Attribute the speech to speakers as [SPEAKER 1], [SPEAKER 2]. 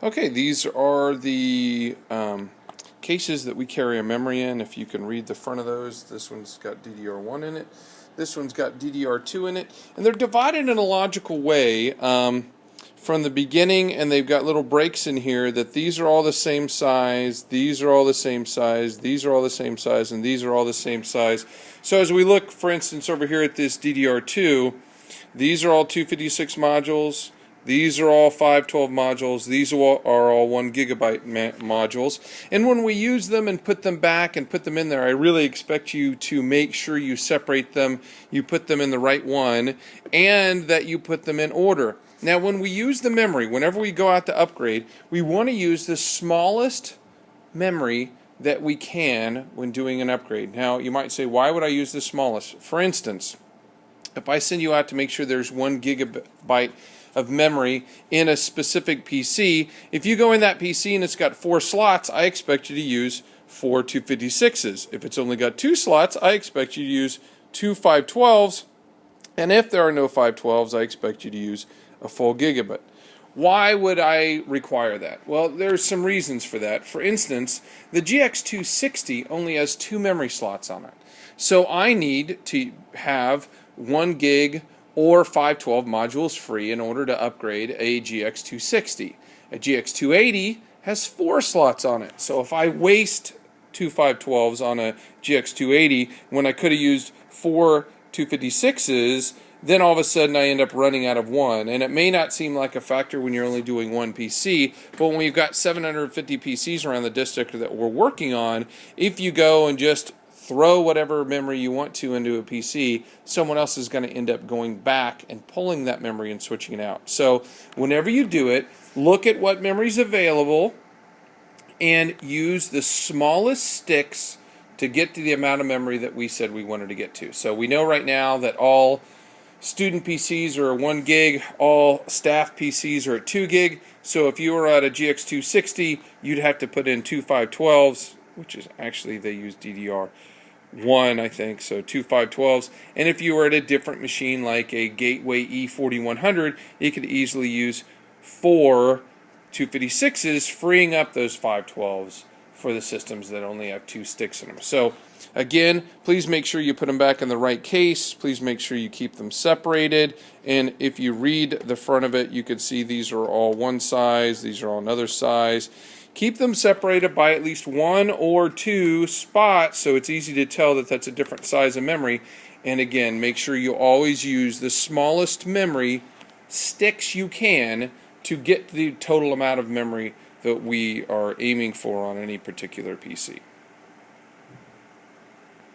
[SPEAKER 1] Okay, these are the cases that we carry our memory in. If you can read the front of those, this one's got DDR1 in it, this one's got DDR2 in it, and they're divided in a logical way from the beginning, and they've got little breaks in here that these are all the same size, these are all the same size, these are all the same size, and these are all the same size. So as we look, for instance, over here at this DDR2, these are all 256 modules. These are all 512 modules. These are all 1 gigabyte modules. And when we use them and put them back and put them in there, I really expect you to make sure you separate them, you put them in the right one, and that you put them in order. Now, when we use the memory, whenever we go out to upgrade, we want to use the smallest memory that we can when doing an upgrade. Now, you might say, why would I use the smallest? For instance, if I send you out to make sure there's 1 gigabyte of memory in a specific PC, if you go in that PC and it's got 4 slots, I expect you to use 4 256s. If it's only got 2 slots, I expect you to use 2 512s. And if there are no 512s, I expect you to use a full gigabit. Why would I require that? Well, there's some reasons for that. For instance, the GX260 only has 2 memory slots on it. So I need to have 1 gig or 512 modules free in order to upgrade a GX260. A GX280 has 4 slots on it. So if I waste 2 512s on a GX280 when I could have used 4 256s, then all of a sudden I end up running out of 1. And it may not seem like a factor when you're only doing 1 PC, but when we've got 750 PCs around the district that we're working on, if you go and just throw whatever memory you want to into a PC, someone else is going to end up going back and pulling that memory and switching it out. So whenever you do it, look at what memory is available and use the smallest sticks to get to the amount of memory that we said we wanted to get to. So we know right now that all student PCs are 1 gig, all staff PCs are at 2 gig. So if you were at a GX260, you'd have to put in 2 512s, which is actually, they use DDR1, I think, so 2 512s. And if you were at a different machine like a Gateway E4100, you could easily use 4 256s, freeing up those 512s for the systems that only have 2 sticks in them. So again, please make sure you put them back in the right case. Please make sure you keep them separated. And if you read the front of it, you can see these are all one size, these are all another size. Keep them separated by at least 1 or 2 spots so it's easy to tell that that's a different size of memory. And again, make sure you always use the smallest memory sticks you can to get the total amount of memory that we are aiming for on any particular PC.